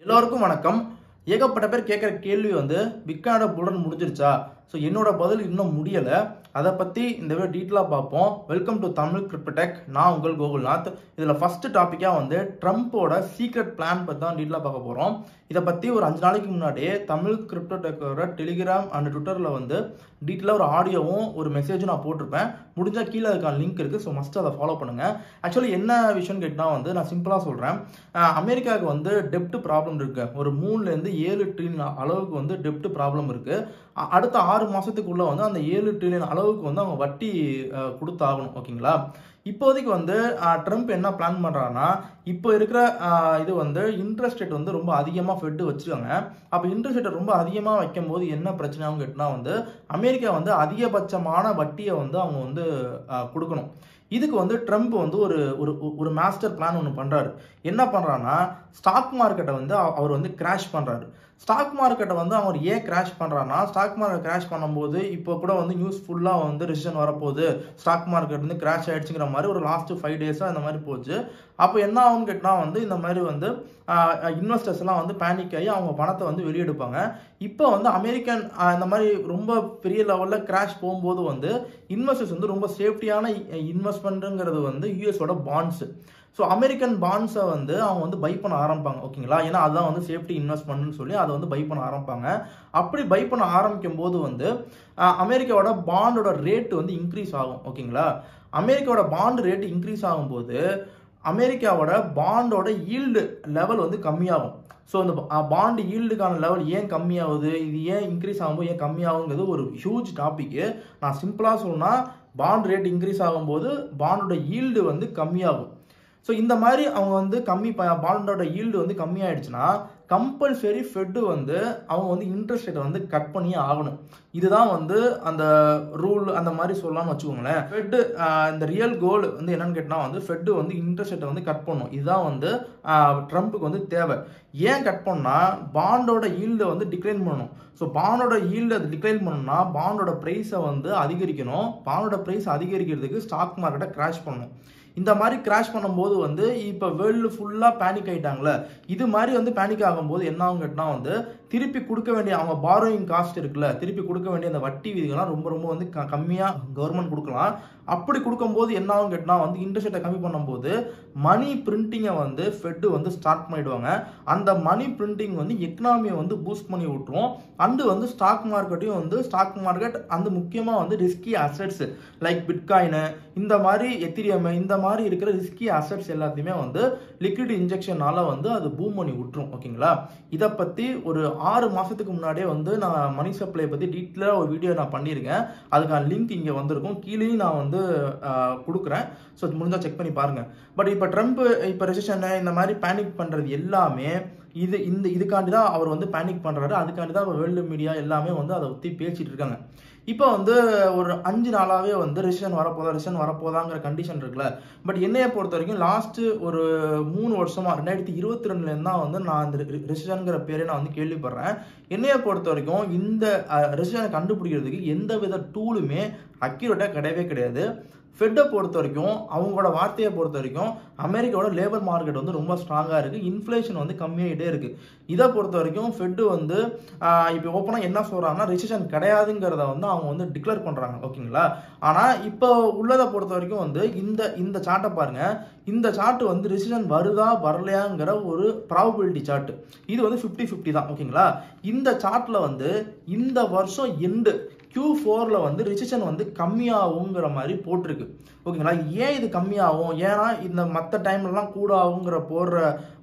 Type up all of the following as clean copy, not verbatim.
எல்லோருக்கும் வணக்கம். ஏகப்பட்ட பேர் கேட்குற கேள்வி பிட்காயினோட புல் முடிஞ்சிருச்சா? ஸோ என்னோட பதில் இன்னும் முடியலை. அதை பற்றி இந்த வீடியோ டீட்டெயிலாக பார்ப்போம். Welcome to Tamil crypto tech. நான் உங்கள் கோகுல்நாத். இதில் ஃபஸ்ட்டு டாப்பிக்காக ட்ரம்ப்போட சீக்ரெட் பிளான் பற்றி தான் டீட்டெயிலாக பார்க்க போகிறோம். இதை பற்றி ஒரு 5 நாளைக்கு முன்னாடியே தமிழ் கிரிப்டோ டெக்கோட டெலிகிராம் அண்ட் ட்விட்டரில் டீட்டெயிலாக ஒரு ஆடியோவும் ஒரு மெசேஜும் நான் போட்டிருப்பேன். முடிஞ்சால் கீழே அதுக்கான லிங்க் இருக்குது. ஸோ மஸ்ட் அதை ஃபாலோ பண்ணுங்கள். ஆக்சுவலி என்ன விஷயம்னு கேட்டால் நான் சிம்பிளாக சொல்கிறேன். அமெரிக்காவுக்கு டெப்ட் ப்ராப்ளம் இருக்குது. ஒரு 3லேருந்து 7 ட்ரில்லியன் அளவுக்கு டெப்ட் ப்ராப்ளம் இருக்குது. அடுத்த 6 மாதத்துக்குள்ளே அந்த 7 ட்ரில்லியன் அளவுக்கு அவங்க வட்டி கொடுத்தாகணும். ஓகேங்களா? இப்போதைக்கு ட்ரம்ப் என்ன பிளான் பண்ணுறாங்கன்னா, இப்போ இருக்கிற இது இன்ட்ரெஸ்ட் ரேட் ரொம்ப அதிகமாக ஃபெட் வச்சுருக்காங்க. அப்போ இன்ட்ரெஸ்ட் ரேட்டை ரொம்ப அதிகமாக வைக்கும் போது என்ன பிரச்சனையாகும் கேட்டால் அமெரிக்கா அதிகபட்சமான வட்டியை அவங்க கொடுக்கணும். இதுக்கு ட்ரம்ப் ஒரு மாஸ்டர் பிளான் ஒன்று பண்ணுறாரு. என்ன பண்ணுறான்னா, ஸ்டாக் மார்க்கெட்டை அவர் கிராஷ் பண்ணுறாரு. ஸ்டாக் மார்க்கெட்டை அவர் ஏன் கிராஷ் பண்ணுறான்னா, ஸ்டாக் மார்க்கெட் கிராஷ் பண்ணும்போது இப்போ கூட நியூஸ் ஃபுல்லாக ரெசிஷன் வரப்போகுது, ஸ்டாக் மார்க்கெட் கிராஷ் ஆகிடுச்சுங்கிற மாதிரி ஒரு லாஸ்ட் 5 டேஸாக இந்த மாதிரி போச்சு. அப்போ என்ன ஆகும்னு கேட்டால் இந்த மாதிரி இன்வெஸ்டர்ஸ்லாம் பேனிக் ஆகி அவங்க பணத்தை வெளியெடுப்பாங்க. இப்போ அமெரிக்கன் இந்த மாதிரி ரொம்ப பெரிய லெவலில் கிராஷ் போகும்போது இன்வெஸ்டர்ஸ் ரொம்ப சேஃப்டியான இன்வெஸ்ட்மெண்ட்டுங்கிறது யூஎஸோட பாண்ட்ஸ். ஸோ அமெரிக்கன் பாண்ட்ஸை அவங்க பை பண்ண ஆரம்பிப்பாங்க. ஓகேங்களா? ஏன்னா அதுதான் சேஃப்டி இன்வெஸ்ட்மெண்ட்னு சொல்லி அதை பை பண்ண ஆரம்பிப்பாங்க. அப்படி பை பண்ண ஆரம்பிக்கும் போது அமெரிக்காவோட பாண்டோட ரேட்டு இன்க்ரீஸ் ஆகும். ஓகேங்களா? அமெரிக்காவோட பாண்ட் ரேட்டு இன்க்ரீஸ் ஆகும்போது அமெரிக்காவோட பாண்டோட ஈல்டு லெவல் கம்மியாகும். ஸோ இந்த பாண்ட் ஈல்டுக்கான லெவல் ஏன் கம்மியாகுது, இது ஏன் இன்க்ரீஸ் ஆகும்போது ஏன் கம்மியாகுங்கிறது ஒரு ஹியூஜ் டாபிக்கு. நான் சிம்பிளாக சொன்னால், பாண்ட் ரேட் இன்க்ரீஸ் ஆகும்போது பாண்டோட ஈல்டு கம்மியாகும். ஸோ இந்த மாதிரி அவங்க பாண்டோட ஈல்டு கம்மியாயிடுச்சுன்னா கம்பல்சரி ஃபெட்டு அவங்க இன்ட்ரெஸ்ட் ரேட்டை கட் பண்ணியே ஆகணும். இதுதான் அந்த ரூல் அந்த மாதிரி சொல்லலாம்னு வச்சுக்கோங்களேன். ஃபெட்டு இந்த ரியல் கோல் என்னன்னு கேட்டால் ஃபெட்டு இன்ட்ரெஸ்ட் ரேட்டை கட் பண்ணும். இதுதான் ட்ரம்ப்புக்கு தேவை. ஏன் கட் பண்ணால் பாண்டோட ஈல்டை டிக்ளைன் பண்ணணும். ஸோ பாண்டோட ஈல்டு அது டிக்ளைன் பண்ணணும்னா பாண்டோட ப்ரைஸை அதிகரிக்கணும். பாண்டோட ப்ரைஸ் அதிகரிக்கிறதுக்கு ஸ்டாக் மார்க்கெட்டை கிராஷ் பண்ணணும். இந்த மாதிரி கிராஷ் பண்ணும்போது இப்போ வேர்ல்டு ஃபுல்லாக பேனிக் ஆகிட்டாங்களே, இது மாதிரி பேனிக் ஆகும்போது என்ன ஆகும் கேட்டால் திருப்பி கொடுக்க வேண்டிய அவங்க பாரோயிங் காஸ்ட் இருக்குல்ல, திருப்பி கொடுக்க வேண்டிய அந்த வட்டி விதிகள்லாம் ரொம்ப ரொம்ப கம்மியாக கவர்மெண்ட் கொடுக்கலாம். அப்படி கொடுக்கும்போது என்ன ஆகும் கேட்டால் இன்ட்ரெஸ்ட் ரேட்டை கம்மி பண்ணும்போது மணி பிரிண்டிங்கை ஃபெட்டு ஸ்டார்ட் பண்ணிடுவாங்க. அந்த மணி பிரிண்டிங் எக்கனாமியை பூஸ்ட் பண்ணி விட்டுரும். அண்டு ஸ்டாக் மார்க்கெட்டையும் ஸ்டாக் மார்க்கெட் முக்கியமாக ரிஸ்கி அசெட்ஸ் லைக் பிட்காயின், இந்த மாதிரி எத்திரியம், இந்த மாதிரி இருக்கிற ரிஸ்கி அசெட்ஸ் எல்லாத்தையுமே லிக்விட் இன்ஜெக்ஷனால அது பூம் பண்ணி விட்டுரும். ஓகேங்களா? இதை பற்றி ஒரு 6 மாதத்துக்கு முன்னாடியே நான் மணி சப்ளை பற்றி டீட்டெயிலாக ஒரு வீடியோ நான் பண்ணியிருக்கேன். அதுக்கான லிங்க் இங்கே வந்திருக்கும். கீழேயும் நான் கொடுக்குறேன். ஸோ முடிஞ்சால் செக் பண்ணி பாருங்கள். பட் இப்போ ட்ரம்ப் இப்போ ரெசிஷன் இந்த மாதிரி பேனிக் பண்ணுறது எல்லாமே இதுக்காண்டி தான் அவர் பேனிக் பண்ணுறாரு. அதுக்காண்டி தான் வேர்ல்டு மீடியா எல்லாமே அதை பற்றி பேசிகிட்டு இருக்காங்க. இப்போ ஒரு 5 நாளாகவே ரெசிஷன் வரப்போதாங்கிற கண்டிஷன் இருக்குல்ல. பட் என்னையை பொறுத்த வரைக்கும் லாஸ்ட்டு ஒரு 3 வருஷமா 2022லேருந்து தான் நான் இந்த ரெசிஷனுங்கிற பேரை நான் கேள்விப்படுறேன். என்னையை பொறுத்த வரைக்கும் இந்த ரெசிஷனை கண்டுபிடிக்கிறதுக்கு எந்த வித டூலுமே அக்யூரேட்டாக கிடையவே கிடையாது. ஃபெட்டை பொறுத்த வரைக்கும், அவங்களோட வார்த்தையை பொறுத்த வரைக்கும் அமெரிக்காவோட லேபர் மார்க்கெட் ரொம்ப ஸ்ட்ராங்காக இருக்குது. இன்ஃப்ளேஷன் கம்மியாகிட்டே இருக்குது. இதை பொறுத்த வரைக்கும் ஃபெட்டு இப்போ ஓப்பனாக என்ன சொல்கிறாங்கன்னா, ரெசிஷன் கிடையாதுங்கிறத அவங்க டிக்ளேர் பண்ணுறாங்க. ஓகேங்களா? ஆனால் இப்போ உள்ளதை பொறுத்த வரைக்கும் இந்த சார்ட்டை பாருங்கள். இந்த சார்ட் ரெசிஷன் வருதா வரலையாங்கிற ஒரு ப்ராபபிலிட்டி சார்ட். இது 50-50 தான். ஓகேங்களா? இந்த சார்ட்டில் இந்த வருஷம் எண்டு Q4ல ரெசிஷன் கம்மியாகுங்கிற மாதிரி போட்டிருக்கு. ஓகேங்களா? ஏன் இது கம்மியாகும், ஏன்னா இந்த மற்ற டைம்லலாம் கூட ஆகுங்கிற போடுற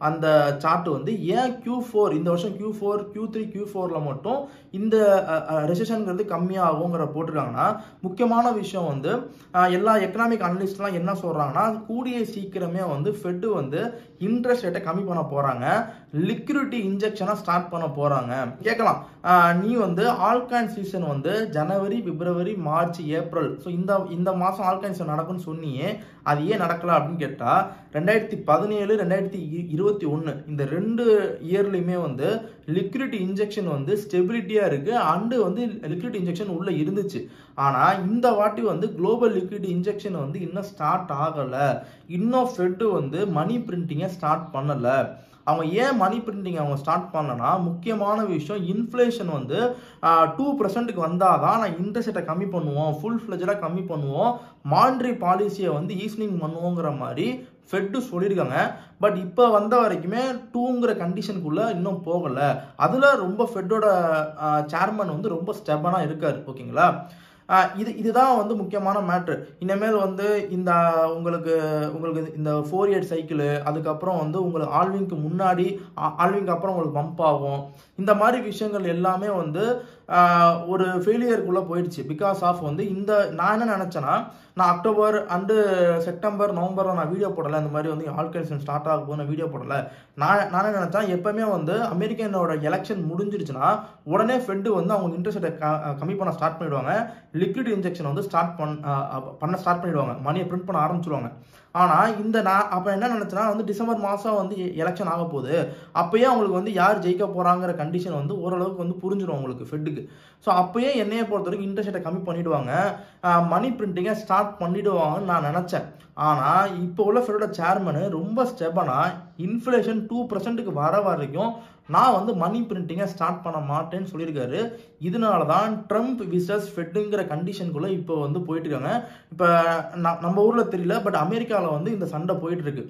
அந்த சார்ட் ஏன் Q4 இந்த வருஷம் Q4, Q3, Q4ல மட்டும் இந்த ரெசிஷன்ங்கிறது கம்மியாகுங்கிற போட்டிருக்காங்கன்னா, முக்கியமான விஷயம் எல்லா எக்கனாமிக் அனலிஸ்ட்லாம் என்ன சொல்கிறாங்கன்னா, கூடிய சீக்கிரமே ஃபெட்டு இன்ட்ரெஸ்ட் ரேட்டை கம்மி பண்ண போகிறாங்க, லிக்விடிட்டி இன்ஜெக்ஷனை ஸ்டார்ட் பண்ண போகிறாங்க. கேட்கலாம், நீ ஆல்காயின் சீசன் ஜனவரி, பிப்ரவரி, மார்ச், ஏப்ரல், ஸோ இந்த மாதம் ஆல்காயின் சீசன் நடக்கும்னு சொன்னியே, அது ஏன் நடக்கல அப்படின்னு கேட்டால் 2017, 2021 இந்த 2 இயர்லையுமே லிக்விடிட்டி இன்ஜெக்ஷன் ஸ்டெபிலிட்டியாக இருக்குது. அண்டு லிக்விடிட்டி இன்ஜெக்ஷன் உள்ளே இருந்துச்சு. ஆனால் இந்த வாட்டி குளோபல் லிக்விடிட்டி இன்ஜெக்ஷன் இன்னும் ஸ்டார்ட் ஆகலை. இன்னும் ஃபெட்டு மணி பிரிண்டிங்கை ஸ்டார்ட் பண்ணலை. அவங்க ஏன் மணி பிரிண்டிங் அவங்க ஸ்டார்ட் பண்ணலன்னா, முக்கியமான விஷயம் இன்ஃப்ளேஷன் வந்து 2%க்கு வந்தாதான் நான் இன்ட்ரெஸ்ட் ரேட்டை கம்மி பண்ணுவோம், ஃபுல் ஃப்ளெஜ்டாக கம்மி பண்ணுவோம், மானிட்டரி பாலிசியை வந்து ஈஸ்னிங் பண்ணுவோங்கிற மாதிரி ஃபெட்டு சொல்லியிருக்காங்க. பட் இப்போ வந்த வரைக்குமே 2ங்கிற கண்டிஷனுக்குள்ள இன்னும் போகலை. அதில் ரொம்ப ஃபெட்டோட சேர்மன் வந்து ரொம்ப ஸ்டெபனாக இருக்காரு. ஓகேங்களா? இதுதான் வந்து முக்கியமான மேட்ரு. இனிமேல் வந்து இந்த உங்களுக்கு இந்த 4 இயர் சைக்கிள், அதுக்கப்புறம் வந்து உங்களுக்கு ஆல்விங்க்கு முன்னாடி ஆல்விங்க்கு அப்புறம் உங்களுக்கு பம்ப் ஆகும். இந்த மாதிரி விஷயங்கள் எல்லாமே வந்து ஒரு ஃபெயிலியருக்குள்ளே போயிடுச்சு. பிகாஸ் ஆஃப் வந்து நான் என்ன நினச்சேன்னா, நான் அக்டோபர் அண்டு செப்டம்பர் நவம்பரில் நான் வீடியோ போடலை. இந்த மாதிரி வந்து ஆல்கலைசேஷன் ஸ்டார்ட் ஆக போது நான் வீடியோ போடலை. நான் என்ன நினச்சேன், எப்போவுமே வந்து அமெரிக்கனோட எலெக்ஷன் முடிஞ்சிருச்சுன்னா உடனே ஃபெட்டு வந்து அவங்க இன்ட்ரெஸ்ட் ரேட்டை கம்மி பண்ண ஸ்டார்ட் பண்ணிடுவாங்க. லிக்விட் இன்ஜெக்ஷன் வந்து ஸ்டார்ட் பண்ணிடுவாங்க. மணியை பிரிண்ட் பண்ண ஆரம்பிச்சிடுவாங்க. ஆனால் நான் அப்போ என்ன நினச்சேன்னா வந்து டிசம்பர் மாதம் வந்து எலெக்ஷன் ஆக போகுது. அப்போயே அவங்களுக்கு வந்து யார் ஜெயிக்க போகிறாங்கிற கண்டிஷன் வந்து ஓரளவுக்கு வந்து புரிஞ்சிடும் அவங்களுக்கு ஃபெட்டுக்கு. ஸோ அப்போயே என்னையை பொறுத்த வரைக்கும் இன்ட்ரெஸ்ட் ரேட்டை கம்மி பண்ணிவிடுவாங்க, மணி பிரிண்டிங்கை ஸ்டார்ட் பண்ணிவிடுவாங்கன்னு நான் நினச்சேன். ஆனால் இப்போ உள்ள ஃபெட்டோட சேர்மனு ரொம்ப ஸ்டெபனாக இன்ஃப்ளேஷன் 2%க்கு வர வரைக்கும் நான் வந்து மணி பிரிண்டிங்கை ஸ்டார்ட் பண்ண மாட்டேன்னு சொல்லியிருக்காரு. இதனால தான் ட்ரம்ப் விசஸ் ஃபெட்டுங்கிற கண்டிஷனுக்குள்ளே இப்போ வந்து போயிட்டு இருக்காங்க. இப்போ நம்ம ஊரில் தெரியல, பட் அமெரிக்காவில் வந்து இந்த சண்டை போயிட்டு இருக்கு.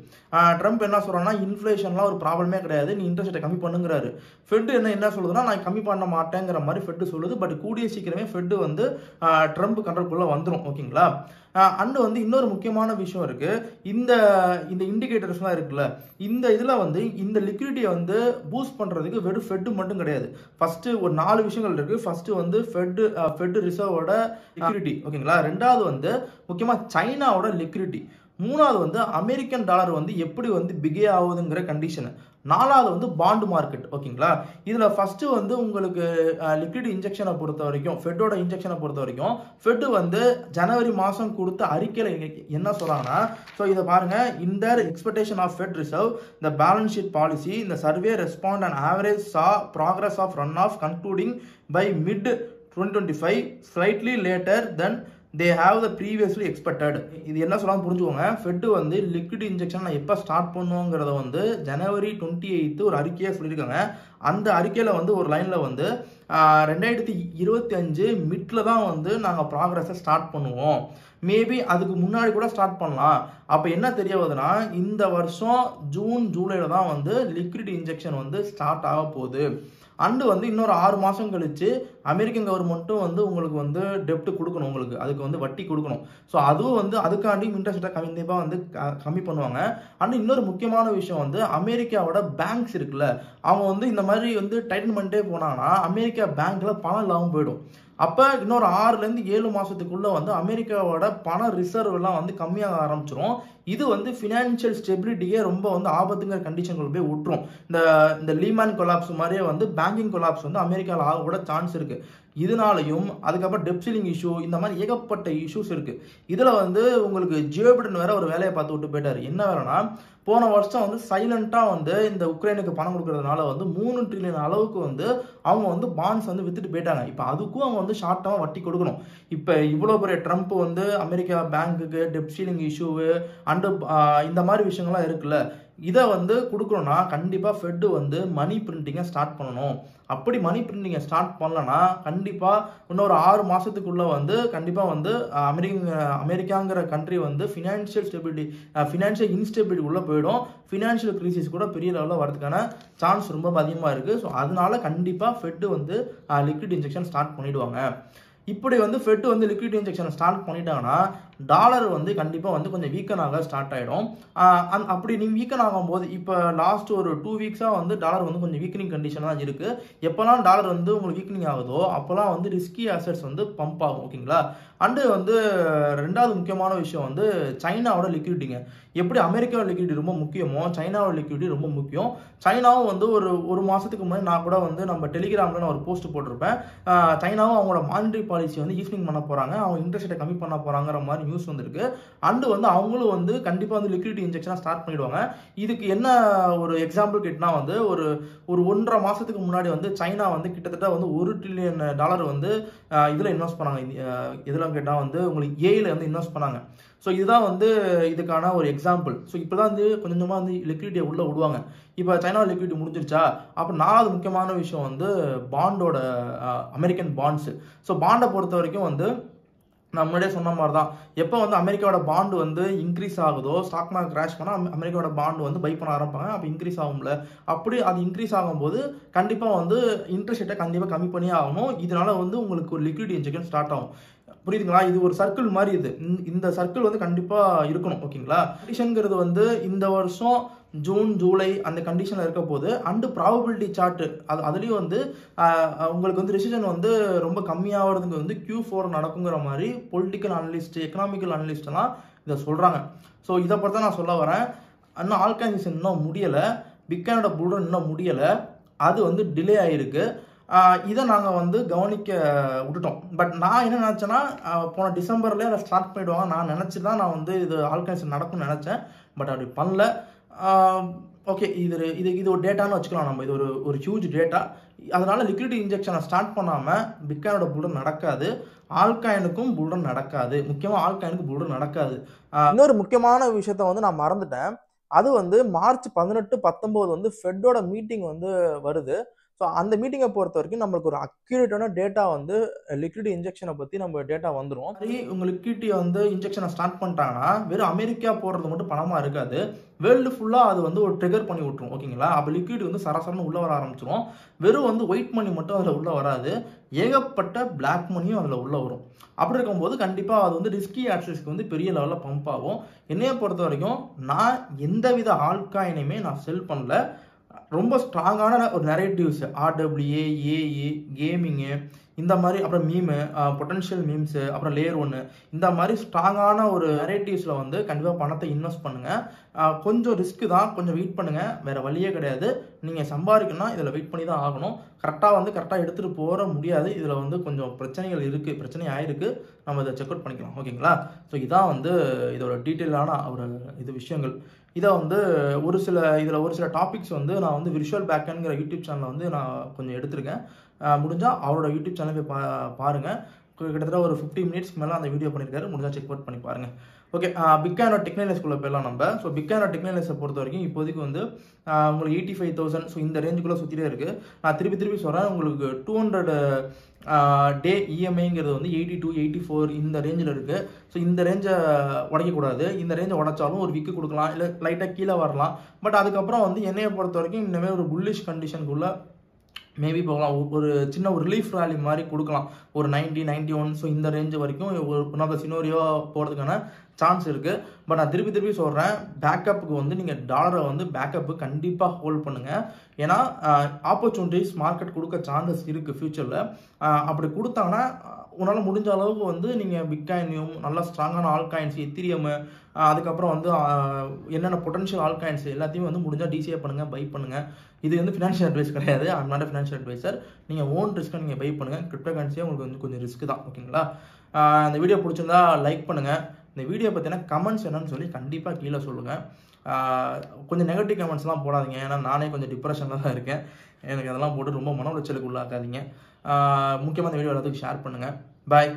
ட்ரம்ப் என்ன சொல்கிறான்னா, இன்ஃப்ளேஷன்லாம் ஒரு ப்ராப்ளமே கிடையாது, நீ இன்ட்ரெஸ்ட் ரேட்டை கம்மி பண்ணுங்கிறாரு. ஃபெட்டு என்ன சொல்லுதுன்னா, நான் கம்மி பண்ண மாட்டேங்கிற மாதிரி ஃபெட்டு சொல்லுது. பட் கூடிய சீக்கிரமே ஃபெட்டு வந்து ட்ரம்ப் கண்ட்ரோல்குள்ளே வந்துடும். ஓகேங்களா? அண்டு வந்து இன்னொரு முக்கியமான விஷயம் இருக்கு. இந்த இண்டிகேட்டர்ஸ்லாம் இருக்குல்ல, இந்த இதில் வந்து இந்த லிக்விடிட்டியை வந்து பூஸ்ட் பண்ணுறதுக்கு வெறும் ஃபெட்டு மட்டும் கிடையாது. ஃபர்ஸ்ட் ஒரு 4 விஷயங்கள் இருக்கு. ஃபர்ஸ்ட் வந்து ஃபெட் ரிசர்வோட லிக்விடிட்டி. ஓகேங்களா? ரெண்டாவது வந்து முக்கியமாக சைனாவோட லிக்விடிட்டி. மூணாவது வந்து அமெரிக்கன் டாலர் வந்து எப்படி வந்து பிகே ஆகுதுங்கிற கண்டிஷன். நாலாவது வந்து பாண்ட் மார்க்கெட். ஓகேங்களா? இதில் ஃபர்ஸ்ட்டு வந்து உங்களுக்கு லிக்விட் இன்ஜெக்ஷனை பொறுத்த வரைக்கும், ஃபெட்டோட இன்ஜெக்ஷனை பொறுத்த வரைக்கும், ஃபெட்டு வந்து ஜனவரி மாதம் கொடுத்த அறிக்கையில் என்ன சொல்கிறாங்கன்னா, ஸோ இதை பாருங்கள், இந்த expectation of Fed reserve the balance sheet policy இந்த survey respond and average saw progress of run off concluding by mid 2025 slightly later then they have the previously expected. இது என்ன சொல்லலாம் புரிஞ்சுக்கோங்க. ஃபெட்டு வந்து லிக்விட் இன்ஜெக்ஷன் நான் எப்போ start பண்ணுவோங்கிறத வந்து ஜனவரி 28 ஒரு அறிக்கையாக சொல்லியிருக்காங்க. அந்த அறிக்கையில் வந்து ஒரு லைனில் வந்து 2025 மிட்டில் தான் வந்து நாங்கள் ப்ராக்ரஸை ஸ்டார்ட் பண்ணுவோம். மேபி அதுக்கு முன்னாடி கூட ஸ்டார்ட் பண்ணலாம். அப்போ என்ன தெரிய வருதுன்னா, இந்த வருஷம் ஜூன் ஜூலையில் தான் வந்து லிக்விட் இன்ஜெக்ஷன் வந்து ஸ்டார்ட் ஆக போகுது. அண்டு வந்து இன்னொரு 6 மாதம் கழிச்சு அமெரிக்கன் கவர்மெண்ட்டும் வந்து உங்களுக்கு வந்து டெப்ட் கொடுக்கணும், உங்களுக்கு அதுக்கு வந்து வட்டி கொடுக்கணும். ஸோ அதுவும் வந்து அதுக்காண்டியும் இன்ட்ரெஸ்ட் ரேட்டை கண்டிப்பாக வந்து கம்மி பண்ணுவாங்க. அண்ட் இன்னொரு முக்கியமான விஷயம் வந்து அமெரிக்காவோட பேங்க்ஸ் இருக்குல்ல, அவங்க வந்து இந்த மாதிரி வந்து டைட்டன் பண்ணிட்டே போனாங்கன்னா அமெரிக்கா பேங்க்ல பணம் இல்லாமல் போயிடும். அப்போ இன்னொரு 6லேருந்து 7 மாதத்துக்குள்ளே வந்து அமெரிக்காவோட பண ரிசர்வ் எல்லாம் வந்து கம்மியாக ஆரம்பிச்சிடும். இது வந்து ஃபினான்ஷியல் ஸ்டெபிலிட்டியே ரொம்ப வந்து ஆபத்துங்கிற கண்டிஷன்கள் போய் விட்டுரும். இந்த லீமேன் கொலாப்ஸ் மாதிரியே வந்து பேங்கிங் கொலாப்ஸ் வந்து அமெரிக்காவில் ஆக கூட சான்ஸ் இருக்கு. இதனாலையும் அதுக்கப்புறம் டெப் சீலிங் இஷ்யூ, இந்த மாதிரி ஏகப்பட்ட இஷ்யூஸ் இருக்கு. இதில் வந்து உங்களுக்கு ஜியோ பைடன் வேற ஒரு வேலையை பார்த்து விட்டு போயிட்டாரு. என்ன வேலைன்னா, போன வருஷம் வந்து சைலண்டாக வந்து இந்த உக்ரைனுக்கு பணம் கொடுக்கறதுனால வந்து 3 ட்ரில்லியன் அளவுக்கு வந்து அவங்க வந்து பாண்ட்ஸ் வந்து வித்துட்டு போயிட்டாங்க. இப்போ அதுக்கும் அவங்க வந்து ஷார்ட்டாக வட்டி கொடுக்கணும். இப்போ இவ்வளோ பெரிய ட்ரம்ப் வந்து அமெரிக்கா பேங்க்குக்கு டெப் சீலிங் இஷ்யூவு அண்டு இந்த மாதிரி விஷயங்கள்லாம் இருக்குல்ல, இதை வந்து கொடுக்கணும்னா கண்டிப்பாக ஃபெட்டு வந்து மணி பிரிண்டிங்கை ஸ்டார்ட் பண்ணணும். அப்படி மணி பிரிண்டிங்கை ஸ்டார்ட் பண்ணலன்னா கண்டிப்பாக இன்னொரு 6 மாதத்துக்குள்ளே வந்து கண்டிப்பாக வந்து அமெரிக்காங்கிற கண்ட்ரி வந்து ஃபினான்ஷியல் இன்ஸ்டெபிலிட்டி உள்ள போயிடும். ஃபினான்ஷியல் கிரைசிஸ் கூட பெரிய லெவலில் வரதுக்கான சான்ஸ் ரொம்ப அதிகமாக இருக்குது. ஸோ அதனால கண்டிப்பாக ஃபெட்டு வந்து லிக்விட் இன்ஜெக்ஷன் ஸ்டார்ட் பண்ணிடுவாங்க. இப்படி வந்து ஃபெட்டு வந்து லிக்விட் இன்ஜெக்ஷன் ஸ்டார்ட் பண்ணிட்டாங்கன்னா டாலர் வந்து கண்டிப்பாக வந்து கொஞ்சம் வீக்கன் ஆக ஸ்டார்ட் ஆகிடும். அப்படி நீங்கள் வீக்கன் ஆகும்போது இப்போ லாஸ்ட் ஒரு 2 வீக்ஸாக வந்து டாலர் வந்து கொஞ்சம் வீக்கனிங் கண்டிஷன் தான் இருக்குது. எப்போல்லாம் டாலர் வந்து உங்களுக்கு வீக்கனிங் ஆகுதோ அப்போல்லாம் வந்து ரிஸ்கி அசெட்ஸ் வந்து பம்ப் ஆகும். ஓகேங்களா? அண்டு வந்து ரெண்டாவது முக்கியமான விஷயம் வந்து சைனாவோட லிக்விடிட்டிங்க. எப்படி அமெரிக்காவோட லிக்விடிட்டி ரொம்ப முக்கியமோ சைனாவோட லிக்விடிட்டி ரொம்ப முக்கியம். சைனாவும் வந்து ஒரு மாதத்துக்கு முன்னாடி நான் கூட வந்து நம்ம டெலிகிராமில் நான் ஒரு போஸ்ட் போட்டிருப்பேன். சைனாவும் அவங்களோட மானிட்டரி பாலிசி வந்து ஈஸ்னிங் பண்ண போகிறாங்க, அவங்க இன்ட்ரெஸ்ட் ரேட்டை கம்மி பண்ண போகிறாங்கிற மாதிரி மாதிரி நியூஸ் வந்திருக்கு. அண்டு வந்து அவங்களும் வந்து கண்டிப்பாக வந்து லிக்விடிட்டி இன்ஜெக்ஷனாக ஸ்டார்ட் பண்ணிடுவாங்க. இதுக்கு என்ன ஒரு எக்ஸாம்பிள் கேட்டினா வந்து ஒரு 1.5 மாதத்துக்கு முன்னாடி வந்து சைனா வந்து கிட்டத்தட்ட வந்து $1 trillion வந்து இதில் இன்வெஸ்ட் பண்ணாங்க. இதெல்லாம் கேட்டால் வந்து உங்களுக்கு ஏஐல வந்து இன்வெஸ்ட் பண்ணாங்க. ஸோ இதுதான் வந்து இதுக்கான ஒரு எக்ஸாம்பிள். ஸோ இப்போ தான் வந்து கொஞ்சமாக வந்து லிக்விடிட்டியை உள்ளே விடுவாங்க. இப்போ சைனா லிக்விடிட்டி முடிஞ்சிருச்சா? அப்போ 4 முக்கியமான விஷயம் வந்து பாண்டோட அமெரிக்கன் பாண்ட்ஸு. ஸோ பாண்டை பொறுத்த வரைக்கும் வந்து நான் முன்னாடியே சொன்ன மாதிரி தான், எப்போ வந்து அமெரிக்காவோட பாண்டு வந்து இன்க்ரீஸ் ஆகுதோ, ஸ்டாக் மார்க்கெட் கிராஷ் பண்ணால் அமெரிக்காவோட பாண்டு வந்து பை பண்ண ஆரம்பிப்பாங்க. அப்போ இன்க்ரீஸ் ஆகும்ல, அப்படி அது இன்க்ரீஸ் ஆகும்போது கண்டிப்பாக வந்து இன்ட்ரெஸ்ட் ரேட்டை கண்டிப்பாக கம்மி பண்ணி ஆகணும். இதனால வந்து உங்களுக்கு ஒரு லிக்விடிட்டி இன்ஜெக்ஷன் ஸ்டார்ட் ஆகும். புரியுதுங்களா? இது ஒரு சர்க்கிள் மாதிரி. இந்த சர்க்கிள் வந்து கண்டிப்பாக இருக்கணும். ஓகேங்களா? கண்டிஷன்ங்கிறது வந்து இந்த வருஷம் ஜூன் ஜூலை அந்த கண்டிஷனில் இருக்க போது அண்டு ப்ராபபிலிட்டி சார்ட்டு அதுலேயும் வந்து உங்களுக்கு வந்து ரிசிஷன் வந்து ரொம்ப கம்மியாகிறதுக்கு வந்து Q4 நடக்குங்கிற மாதிரி பொலிட்டிக்கல் அனலிஸ்ட் எக்கனாமிக்கல் அனலிஸ்ட்லாம் இதை சொல்கிறாங்க. ஸோ இதை பொறுத்த நான் சொல்ல வரேன். இன்னும் ஆல்கானிஸ் இன்னும் முடியலை, பிட்காயினோட புல்ரன் இன்னும் முடியலை, அது வந்து டிலே ஆகிருக்கு. இதை நாங்கள் வந்து கவனிக்க விட்டுட்டோம். பட் நான் என்ன நினச்சேன்னா போன டிசம்பர்லேயே அதை ஸ்டார்ட் பண்ணிவிடுவாங்க நான் நினச்சி தான் நான் வந்து இது ஆல்கானிஸ் நடக்கும்னு நினச்சேன். பட் அப்படி பண்ணல. ஓகே, இது ஒரு டேட்டான்னு வச்சுக்கலாம் நம்ம. இது ஒரு ஹியூஜ் டேட்டா. அதனால லிக்விடிட்டி இன்ஜெக்ஷனை ஸ்டார்ட் பண்ணாமல் பிட்காயினோட புல்ரன் நடக்காது, ஆல்காயினுக்கும் புல்ரன் நடக்காது. முக்கியமாக ஆல்காயினுக்கு புல்ரன் நடக்காது. இன்னொரு முக்கியமான விஷயத்த வந்து நான் மறந்துட்டேன். அது வந்து மார்ச் 18, 19 வந்து ஃபெட்டோட மீட்டிங் வந்து வருது. ஸோ அந்த மீட்டிங்கை பொறுத்த வரைக்கும் நம்மளுக்கு ஒரு அக்யூரேட்டான டேட்டா வந்து லிக்விடிட்டி இன்ஜெக்ஷனை பற்றி நம்ம டேட்டா வந்துடும். சரி, உங்கள் லிக்விடிட்டி வந்து இன்ஜெக்ஷனை ஸ்டார்ட் பண்ணிட்டாங்கன்னா வெறும் அமெரிக்கா போடுறது மட்டும் பணமாக இருக்காது, வேர்ல்டு ஃபுல்லாக அது வந்து ஒரு ட்ரிகர் பண்ணி விட்டுரும். ஓகேங்களா? அப்போ லிக்விடிட்டி வந்து சராசரன்னு உள்ளே வர ஆரம்பிச்சிடும். வெறும் வந்து ஒயிட் மணி மட்டும் அதில் உள்ளே வராது, ஏகப்பட்ட பிளாக் மணியும் அதில் உள்ளே வரும். அப்படி இருக்கும்போது கண்டிப்பாக அது வந்து ரிஸ்கி ஆக்சஸ்க்கு வந்து பெரிய லெவலில் பம்ப் ஆகும். என்னையை பொறுத்த வரைக்கும் நான் எந்தவித ஆல்காயினையுமே நான் செல் பண்ணல. ரொம்ப ஸ்ட்ராங்கான ஒரு நரேட்டிவ்ஸ் RWA, ஏஏ, கேமிங்கு, இந்த மாதிரி, அப்புறம் மீமு, பொட்டன்ஷியல் மீம்ஸு, அப்புறம் லேயர் 1, இந்த மாதிரி ஸ்ட்ராங்கான ஒரு நரேட்டிவ்ஸில் வந்து கண்டிப்பாக பணத்தை இன்வெஸ்ட் பண்ணுங்கள். கொஞ்சம் ரிஸ்க்கு தான், கொஞ்சம் வெயிட் பண்ணுங்கள், வேறு வழியே கிடையாது. நீங்கள் சம்பாதிக்கணும்னா இதில் வெயிட் பண்ணி தான் ஆகணும். கரெக்டாக எடுத்துகிட்டு போகிற முடியாது. இதில் வந்து கொஞ்சம் பிரச்சனைகள் இருக்குது, பிரச்சனை ஆயிருக்கு. நம்ம இதை செக் அவுட் பண்ணிக்கலாம். ஓகேங்களா? ஸோ இதான் வந்து இதோட டீட்டெயிலான ஒரு விஷயங்கள். இதை வந்து ஒரு சில டாபிக்ஸ் வந்து நான் வந்து விர்ச்சுவல் பேக்கன்ங்கிற யூடியூப் சேனலில் வந்து நான் கொஞ்சம் எடுத்திருக்கேன். முடிஞ்சால் அவரோட யூடியூப் சேனல் போய் பாருங்கள். கிட்டத்தட்ட ஒரு 50 மினிட்ஸ்க்கு மேலே அந்த வீடியோ பண்ணியிருக்காரு. முடிஞ்சால் செக் அவுட் பண்ணி பாருங்கள். ஓகே, பிட்காயினோட டெக்னாலஜிக்குள்ளே போயிடலாம் நம்ம. ஸோ பிட்காயினோட டெக்னாலஜியை பொறுத்த வரைக்கும் இப்போதைக்கு வந்து உங்களுக்கு 85,000, ஸோ இந்த ரேஞ்சுக்குள்ளே சுற்றிட்டே இருக்குது. நான் திருப்பி சொல்கிறேன், உங்களுக்கு 200 டே இஎம்ஐங்கிறது வந்து 82, 84 இந்த ரேஞ்சில் இருக்குது. ஸோ இந்த ரேஞ்சை உடைக்கக்கூடாது. இந்த ரேஞ்சை உடைச்சாலும் ஒரு விக்கு கொடுக்கலாம், இல்லை லைட்டாக கீழே வரலாம். பட் அதுக்கப்புறம் வந்து என்னையை பொறுத்த வரைக்கும் இந்தமாதிரி ஒரு புல்லிஷ் கண்டிஷனுக்குள்ளே மேபி போகலாம். ஒரு சின்ன ஒரு ரிலீஃப் ரேலி மாதிரி கொடுக்கலாம், ஒரு 90, 91. ஸோ இந்த ரேஞ்சு வரைக்கும் ஒரு ஒன் சினோரியோ போகிறதுக்கான சான்ஸ் இருக்குது. பட் நான் திருப்பி சொல்கிறேன், பேக்கப்புக்கு வந்து நீங்கள் டாலரை வந்து பேக்கப்பு கண்டிப்பாக ஹோல்ட் பண்ணுங்கள். ஏன்னா ஆப்பர்ச்சுனிட்டிஸ் மார்க்கெட் கொடுக்க சான்சஸ் இருக்குது ஃப்யூச்சரில். அப்படி கொடுத்தாங்கன்னா உன்னால் முடிஞ்ச அளவுக்கு வந்து நீங்கள் பிட்காயினையும் நல்லா ஸ்ட்ராங்கான ஆல்காயின்ஸ், எத்திரியம், அதுக்கப்புறம் வந்து என்னென்ன பொட்டன்ஷியல் ஆல்காயின்ஸ் எல்லாத்தையும் வந்து முடிஞ்சால் டிசிஏ பண்ணுங்கள், பை பண்ணுங்கள். இது வந்து ஃபினான்ஷியல் அட்வைஸ் கிடையாது, ஐம் நாட் ஃபினான்ஷியல் அட்வைசர். நீங்கள் ஓன் ரிஸ்க்கை நீங்கள் பை பண்ணுங்கள். கிரிப்டோ கரன்சியே உங்களுக்கு வந்து கொஞ்சம் ரிஸ்க் தான். ஓகேங்களா? இந்த வீடியோ பிடிச்சிருந்தா லைக் பண்ணுங்கள். இந்த வீடியோ பற்றின கமெண்ட்ஸ் என்னன்னு சொல்லி கண்டிப்பாக கீழே சொல்லுங்கள். கொஞ்சம் நெகட்டிவ் கமெண்ட்ஸ்லாம் போடாதீங்க, ஏன்னா நானே கொஞ்சம் டிப்ரெஷனில் தான் இருக்கேன். எனக்கு அதெல்லாம் போட்டு ரொம்ப மன உளைச்சலுக்கு உள்ளாக்காதீங்க. முக்கியமாக இந்த வீடியோ எல்லாத்துக்கும் ஷேர் பண்ணுங்கள். பாய்.